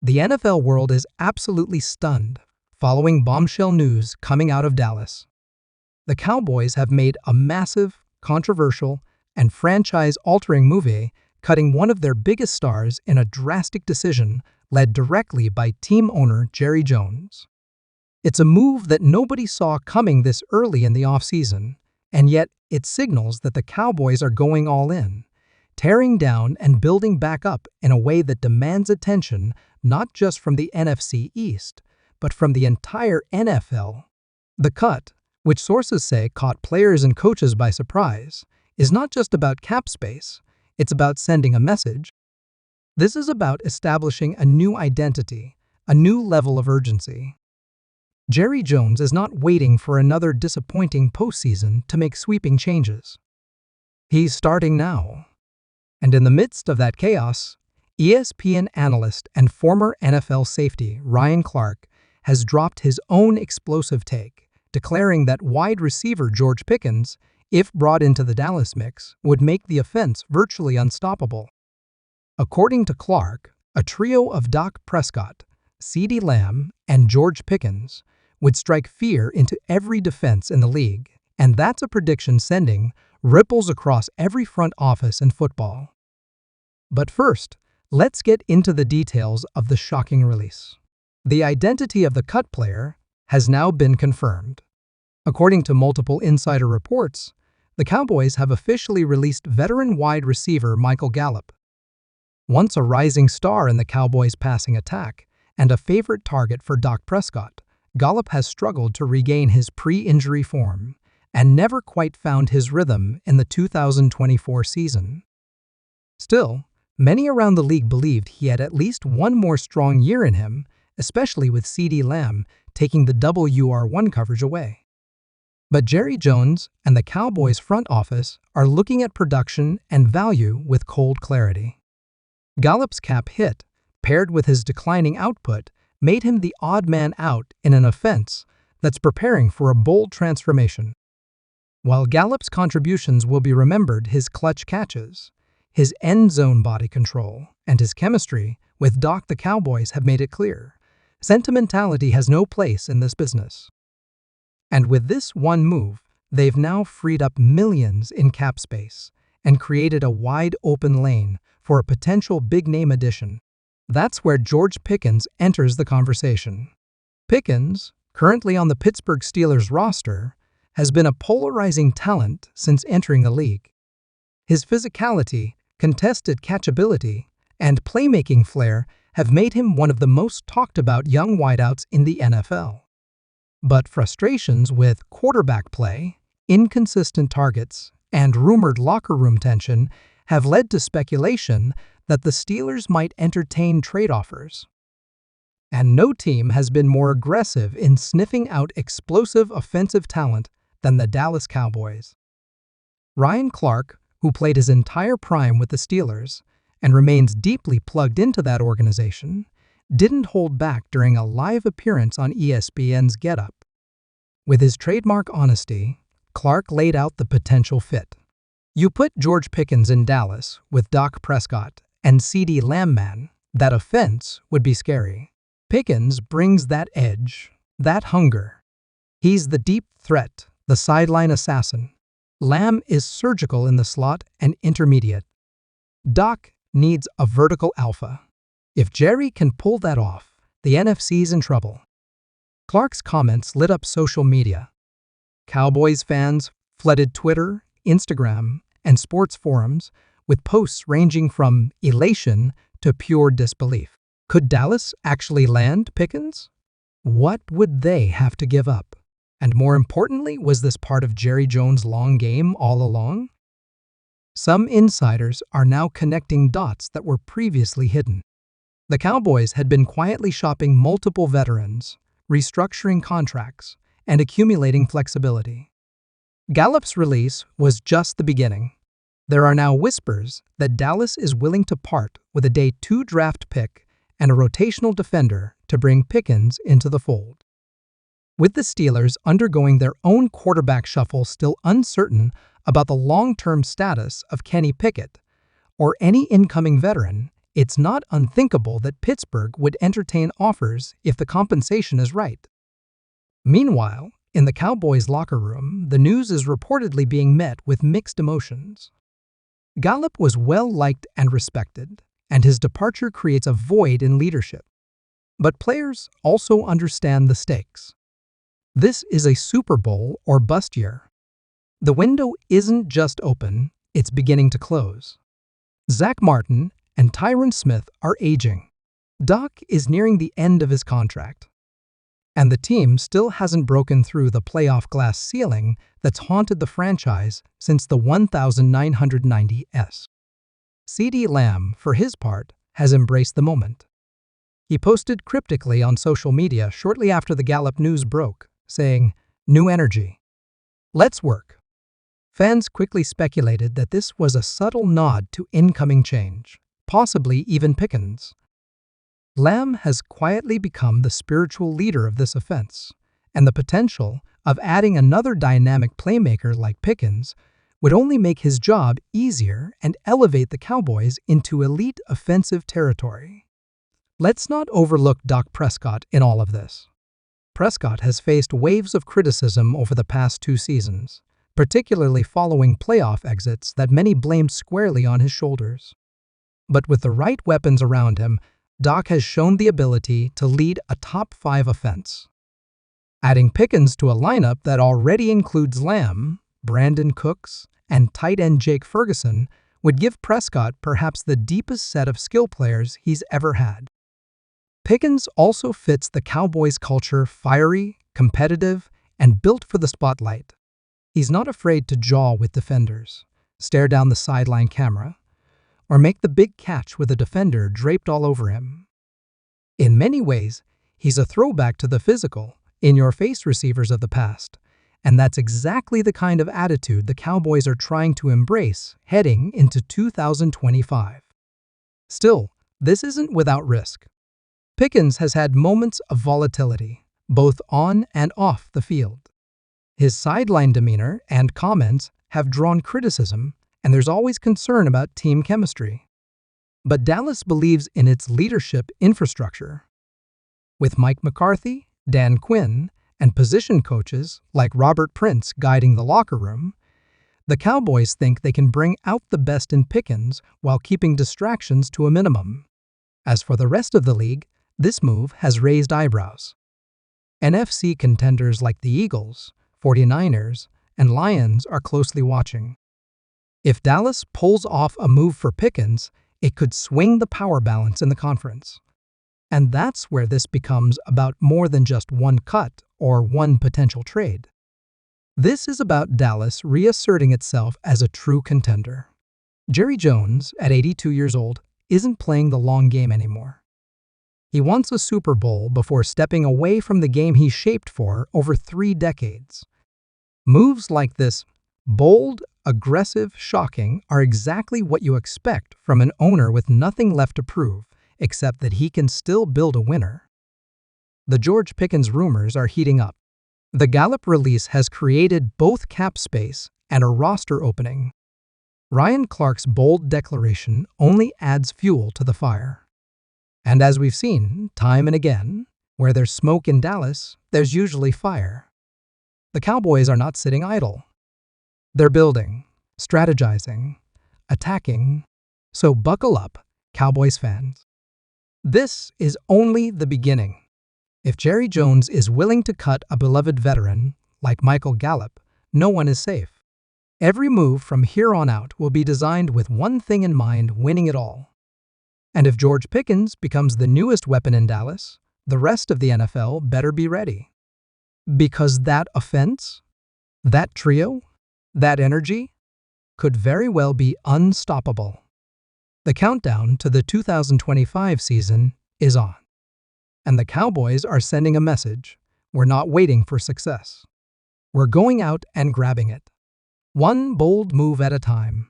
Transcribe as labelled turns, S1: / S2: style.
S1: The NFL world is absolutely stunned following bombshell news coming out of Dallas. The Cowboys have made a massive, controversial, and franchise-altering move, cutting one of their biggest stars in a drastic decision led directly by team owner Jerry Jones. It's a move that nobody saw coming this early in the offseason, and yet it signals that the Cowboys are going all in, tearing down and building back up in a way that demands attention not just from the NFC East, but from the entire NFL. The cut, which sources say caught players and coaches by surprise, is not just about cap space, it's about sending a message. This is about establishing a new identity, a new level of urgency. Jerry Jones is not waiting for another disappointing postseason to make sweeping changes. He's starting now. And in the midst of that chaos, ESPN analyst and former NFL safety Ryan Clark has dropped his own explosive take, declaring that wide receiver George Pickens, if brought into the Dallas mix, would make the offense virtually unstoppable. According to Clark, a trio of Prescott, CeeDee Lamb, and George Pickens would strike fear into every defense in the league, and that's a prediction sending ripples across every front office in football. But first, let's get into the details of the shocking release. The identity of the cut player has now been confirmed. According to multiple insider reports, the Cowboys have officially released veteran wide receiver Michael Gallup. Once a rising star in the Cowboys' passing attack and a favorite target for Prescott, Gallup has struggled to regain his pre-injury form and never quite found his rhythm in the 2024 season. Still, many around the league believed he had at least one more strong year in him, especially with CeeDee Lamb taking the WR1 coverage away. But Jerry Jones and the Cowboys front office are looking at production and value with cold clarity. Gallup's cap hit, paired with his declining output, made him the odd man out in an offense that's preparing for a bold transformation. While Gallup's contributions will be remembered, his clutch catches, his end zone body control, and his chemistry with the Cowboys have made it clear. Sentimentality has no place in this business. And with this one move, they've now freed up millions in cap space and created a wide open lane for a potential big-name addition. That's where George Pickens enters the conversation. Pickens, currently on the Pittsburgh Steelers roster, has been a polarizing talent since entering the league. His physicality, contested catchability, and playmaking flair have made him one of the most talked about young wideouts in the NFL. But frustrations with quarterback play, inconsistent targets, and rumored locker room tension have led to speculation that the Steelers might entertain trade offers. And no team has been more aggressive in sniffing out explosive offensive talent than the Dallas Cowboys. Ryan Clark, who played his entire prime with the Steelers and remains deeply plugged into that organization, didn't hold back during a live appearance on ESPN's Get Up. With his trademark honesty, Clark laid out the potential fit. You put George Pickens in Dallas with Prescott and CeeDee Lamb, that offense would be scary. Pickens brings that edge, that hunger. He's the deep threat, the sideline assassin. Lamb is surgical in the slot and intermediate. Needs a vertical alpha. If Jerry can pull that off, the NFC's in trouble. Clark's comments lit up social media. Cowboys fans flooded Twitter, Instagram, and sports forums with posts ranging from elation to pure disbelief. Could Dallas actually land Pickens? What would they have to give up? And more importantly, was this part of Jerry Jones' long game all along? Some insiders are now connecting dots that were previously hidden. The Cowboys had been quietly shopping multiple veterans, restructuring contracts, and accumulating flexibility. Gallup's release was just the beginning. There are now whispers that Dallas is willing to part with a day 2 draft pick and a rotational defender to bring Pickens into the fold. With the Steelers undergoing their own quarterback shuffle still uncertain about the long-term status of Kenny Pickett or any incoming veteran, it's not unthinkable that Pittsburgh would entertain offers if the compensation is right. Meanwhile, in the Cowboys' locker room, the news is reportedly being met with mixed emotions. Gallup was well-liked and respected, and his departure creates a void in leadership. But players also understand the stakes. This is a Super Bowl or bust year. The window isn't just open, it's beginning to close. Zach Martin and Tyron Smith are aging. Doc is nearing the end of his contract. And the team still hasn't broken through the playoff glass ceiling that's haunted the franchise since the 1990s. CeeDee Lamb, for his part, has embraced the moment. He posted cryptically on social media shortly after the Gallup news broke, saying, "New energy. Let's work." Fans quickly speculated that this was a subtle nod to incoming change, possibly even Pickens. Lamb has quietly become the spiritual leader of this offense, and the potential of adding another dynamic playmaker like Pickens would only make his job easier and elevate the Cowboys into elite offensive territory. Let's not overlook Dak Prescott in all of this. Prescott has faced waves of criticism over the past 2 seasons, particularly following playoff exits that many blamed squarely on his shoulders. But with the right weapons around him, Doc has shown the ability to lead a top-5 offense. Adding Pickens to a lineup that already includes Lamb, Brandon Cooks, and tight end Jake Ferguson would give Prescott perhaps the deepest set of skill players he's ever had. Pickens also fits the Cowboys' culture, fiery, competitive, and built for the spotlight. He's not afraid to jaw with defenders, stare down the sideline camera, or make the big catch with a defender draped all over him. In many ways, he's a throwback to the physical, in-your-face receivers of the past, and that's exactly the kind of attitude the Cowboys are trying to embrace heading into 2025. Still, this isn't without risk. Pickens has had moments of volatility, both on and off the field. His sideline demeanor and comments have drawn criticism, and there's always concern about team chemistry. But Dallas believes in its leadership infrastructure. With Mike McCarthy, Dan Quinn, and position coaches like Robert Prince guiding the locker room, the Cowboys think they can bring out the best in Pickens while keeping distractions to a minimum. As for the rest of the league, this move has raised eyebrows. NFC contenders like the Eagles, 49ers, and Lions are closely watching. If Dallas pulls off a move for Pickens, it could swing the power balance in the conference. And that's where this becomes about more than just one cut or one potential trade. This is about Dallas reasserting itself as a true contender. Jerry Jones, at 82 years old, isn't playing the long game anymore. He wants a Super Bowl before stepping away from the game he shaped for over 3 decades. Moves like this, bold, aggressive, shocking, are exactly what you expect from an owner with nothing left to prove, except that he can still build a winner. The George Pickens rumors are heating up. The Gallup release has created both cap space and a roster opening. Ryan Clark's bold declaration only adds fuel to the fire. And as we've seen time and again, where there's smoke in Dallas, there's usually fire. The Cowboys are not sitting idle. They're building, strategizing, attacking. So buckle up, Cowboys fans. This is only the beginning. If Jerry Jones is willing to cut a beloved veteran like Michael Gallup, no one is safe. Every move from here on out will be designed with one thing in mind: winning it all. And if George Pickens becomes the newest weapon in Dallas, the rest of the NFL better be ready. Because that offense, that trio, that energy could very well be unstoppable. The countdown to the 2025 season is on. And the Cowboys are sending a message: we're not waiting for success. We're going out and grabbing it. One bold move at a time.